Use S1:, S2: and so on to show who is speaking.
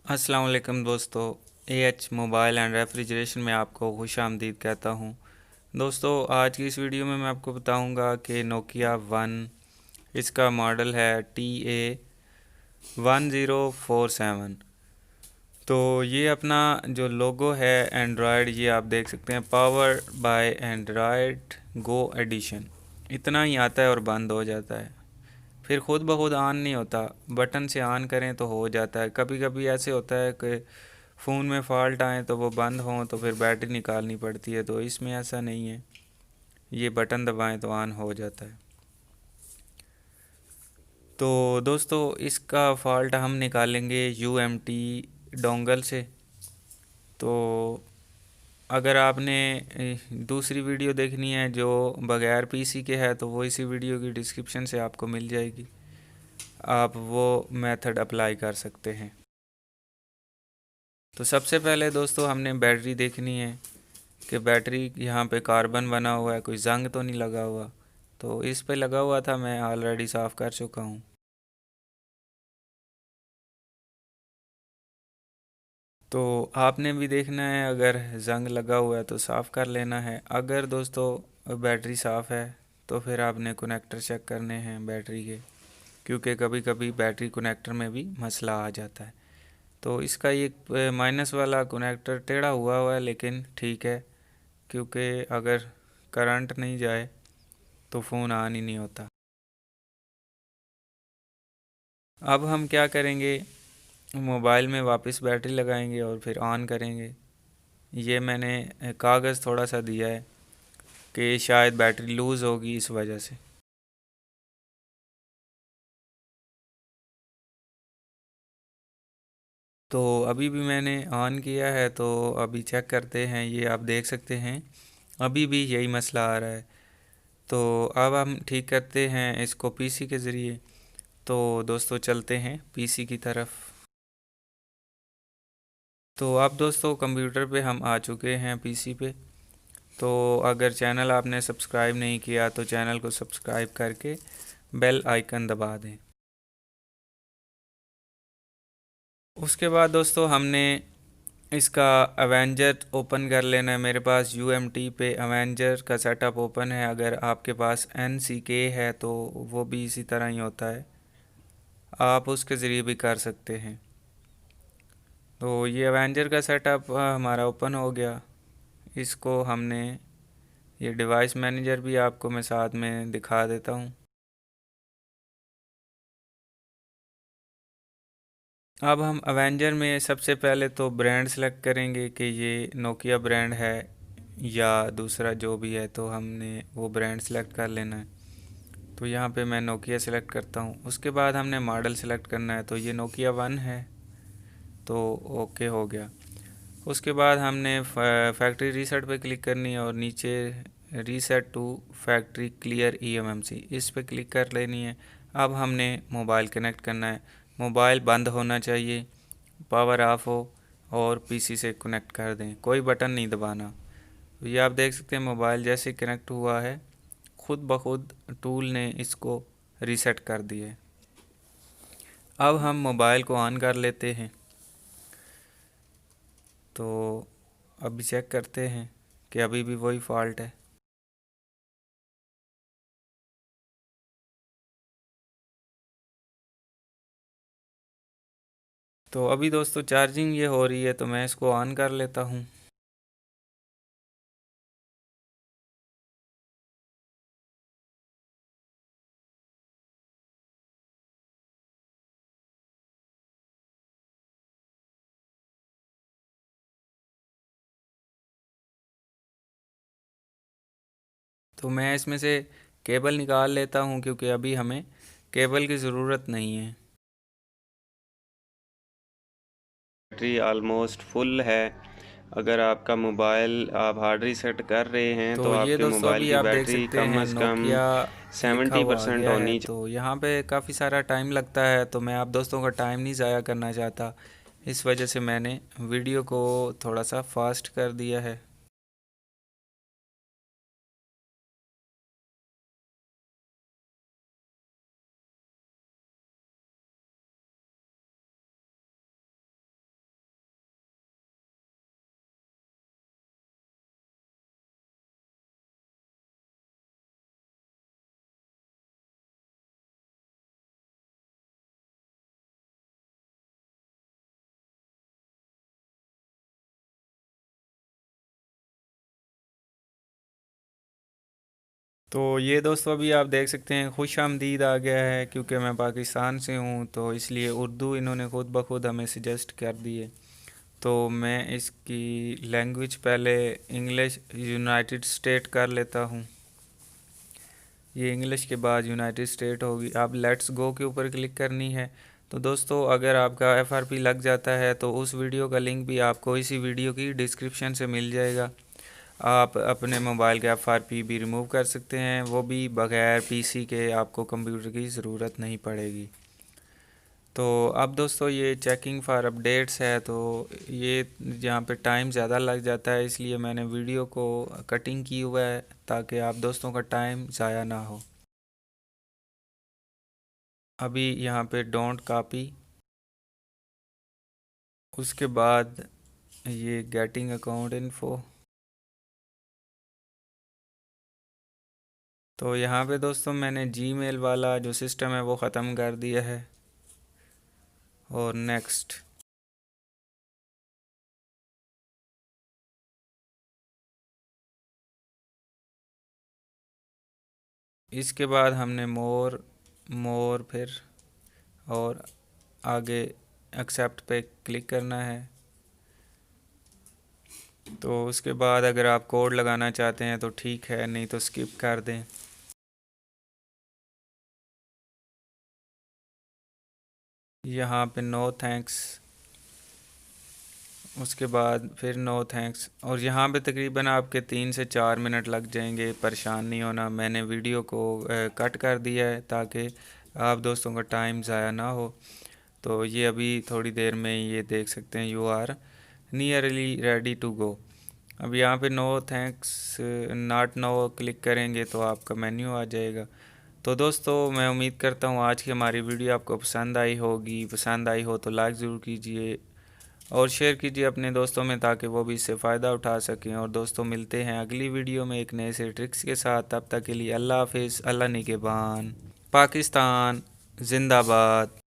S1: अस्सलाम वालेकुम दोस्तों। एएच मोबाइल एंड रेफ्रिजरेशन में आपको खुशामदीद कहता हूँ। दोस्तों, आज की इस वीडियो में मैं आपको बताऊँगा कि नोकिया वन, इसका मॉडल है TA1047। तो ये अपना जो लोगो है एंड्रॉयड, ये आप देख सकते हैं, power by Android Go edition. इतना ही आता है और बंद हो जाता है, फिर खुद ब खुद ऑन नहीं होता। बटन से ऑन करें तो हो जाता है। कभी कभी ऐसे होता है कि फ़ोन में फ़ॉल्ट आए तो वो बंद हों तो फिर बैटरी निकालनी पड़ती है, तो इसमें ऐसा नहीं है, ये बटन दबाएं तो ऑन हो जाता है। तो दोस्तों, इसका फ़ॉल्ट हम निकालेंगे यूएमटी डोंगल से। तो अगर आपने दूसरी वीडियो देखनी है जो बगैर पीसी के है, तो वो इसी वीडियो की डिस्क्रिप्शन से आपको मिल जाएगी, आप वो मेथड अप्लाई कर सकते हैं। तो सबसे पहले दोस्तों, हमने बैटरी देखनी है कि बैटरी यहाँ पे कार्बन बना हुआ है, कोई जंग तो नहीं लगा हुआ। तो इस पे लगा हुआ था, मैं ऑलरेडी साफ़ कर चुका हूँ। तो आपने भी देखना है, अगर जंग लगा हुआ है तो साफ़ कर लेना है। अगर दोस्तों बैटरी साफ़ है तो फिर आपने कनेक्टर चेक करने हैं बैटरी के, क्योंकि कभी कभी बैटरी कनेक्टर में भी मसला आ जाता है। तो इसका ये माइनस वाला कनेक्टर टेढ़ा हुआ है, लेकिन ठीक है, क्योंकि अगर करंट नहीं जाए तो फ़ोन ऑन ही नहीं होता। अब हम क्या करेंगे, मोबाइल में वापस बैटरी लगाएंगे और फिर ऑन करेंगे। ये मैंने कागज़ थोड़ा सा दिया है कि शायद बैटरी लूज़ होगी इस वजह से। तो अभी भी मैंने ऑन किया है, तो अभी चेक करते हैं। ये आप देख सकते हैं, अभी भी यही मसला आ रहा है। तो अब हम ठीक करते हैं इसको पीसी के ज़रिए। तो दोस्तों, चलते हैं पीसी की तरफ। तो अब दोस्तों, कंप्यूटर पे हम आ चुके हैं, पीसी पे। तो अगर चैनल आपने सब्सक्राइब नहीं किया तो चैनल को सब्सक्राइब करके बेल आइकन दबा दें। उसके बाद दोस्तों, हमने इसका अवेंजर ओपन कर लेना है। मेरे पास यूएमटी पे अवेंजर का सेटअप ओपन है। अगर आपके पास एनसीके है तो वो भी इसी तरह ही होता है, आप उसके ज़रिए भी कर सकते हैं। तो ये अवेंजर का सेटअप हमारा ओपन हो गया। इसको हमने, ये डिवाइस मैनेजर भी आपको मैं साथ में दिखा देता हूँ। अब हम अवेंजर में सबसे पहले तो ब्रांड सेलेक्ट करेंगे कि ये नोकिया ब्रांड है या दूसरा जो भी है, तो हमने वो ब्रांड सेलेक्ट कर लेना है। तो यहाँ पे मैं नोकिया सेलेक्ट करता हूँ। उसके बाद हमने मॉडल सेलेक्ट करना है, तो ये नोकिया वन है, तो ओके हो गया। उसके बाद हमने फैक्ट्री रीसेट पे क्लिक करनी है और नीचे reset to factory clear eMMC, इस पे क्लिक कर लेनी है। अब हमने मोबाइल कनेक्ट करना है। मोबाइल बंद होना चाहिए, पावर ऑफ हो, और पीसी से कनेक्ट कर दें, कोई बटन नहीं दबाना। तो ये आप देख सकते हैं, मोबाइल जैसे कनेक्ट हुआ है, खुद ब खुद टूल ने इसको रीसेट कर दिए। अब हम मोबाइल को ऑन कर लेते हैं। तो अभी चेक करते हैं कि अभी भी वही फॉल्ट है। तो अभी दोस्तों, चार्जिंग ये हो रही है, तो मैं इसको ऑन कर लेता हूँ। तो मैं इसमें से केबल निकाल लेता हूँ, क्योंकि अभी हमें केबल की ज़रूरत नहीं है। बैटरी ऑलमोस्ट फुल है। अगर आपका मोबाइल आप हार्ड रीसेट कर रहे हैं तो तो ये आपके दोस्तों, मोबाइल अभी की आप देख बैटरी सकते कम हैं अज़ कम नोकिया लिखा सेवेंटी हुआ आ परसेंट गया है। होनी तो यहाँ पे काफ़ी सारा टाइम लगता है, तो मैं आप दोस्तों का टाइम नहीं ज़ाया करना चाहता, इस वजह से मैंने वीडियो को थोड़ा सा फास्ट कर दिया है। तो ये दोस्तों अभी आप देख सकते हैं खुश आमदीद आ गया है, क्योंकि मैं पाकिस्तान से हूँ तो इसलिए उर्दू इन्होंने खुद ब खुद हमें सजेस्ट कर दी है। तो मैं इसकी लैंग्वेज पहले इंग्लिश यूनाइटेड स्टेट कर लेता हूँ। ये इंग्लिश के बाद यूनाइटेड स्टेट होगी। आप लेट्स गो के ऊपर क्लिक करनी है। तो दोस्तों अगर आपका एफआरपी लग जाता है तो उस वीडियो का लिंक भी आपको इसी वीडियो की डिस्क्रिप्शन से मिल जाएगा। आप अपने मोबाइल के एफआरपी भी रिमूव कर सकते हैं, वो भी बगैर पीसी के, आपको कंप्यूटर की ज़रूरत नहीं पड़ेगी। तो अब दोस्तों ये चेकिंग फॉर अपडेट्स है, तो ये यहाँ पे टाइम ज़्यादा लग जाता है, इसलिए मैंने वीडियो को कटिंग की हुआ है ताकि आप दोस्तों का टाइम ज़ाया ना हो। अभी यहाँ पे डोंट कॉपी, उसके बाद ये गेटिंग अकाउंट इन्फो। तो यहाँ पे दोस्तों मैंने जीमेल वाला जो सिस्टम है वो ख़त्म कर दिया है, और नेक्स्ट। इसके बाद हमने मोर, मोर फिर और आगे एक्सेप्ट पे क्लिक करना है। तो उसके बाद अगर आप कोड लगाना चाहते हैं तो ठीक है, नहीं तो स्किप कर दें। यहाँ पे नो थैंक्स, उसके बाद फिर नो थैंक्स, और यहाँ पे तकरीबन आपके 3 से 4 मिनट लग जाएंगे। परेशान नहीं होना, मैंने वीडियो को कट कर दिया है ताकि आप दोस्तों का टाइम ज़ाया ना हो। तो ये अभी थोड़ी देर में ये देख सकते हैं you are nearly ready to go. अब यहाँ पे no thanks not no click करेंगे तो आपका मेन्यू आ जाएगा। तो दोस्तों मैं उम्मीद करता हूँ आज की हमारी वीडियो आपको पसंद आई होगी। पसंद आई हो तो लाइक ज़रूर कीजिए और शेयर कीजिए अपने दोस्तों में, ताकि वो भी इससे फ़ायदा उठा सकें। और दोस्तों मिलते हैं अगली वीडियो में एक नए से ट्रिक्स के साथ। तब तक के लिए अल्लाह हाफिज़, अल्लाह निगहबान, पाकिस्तान जिंदाबाद।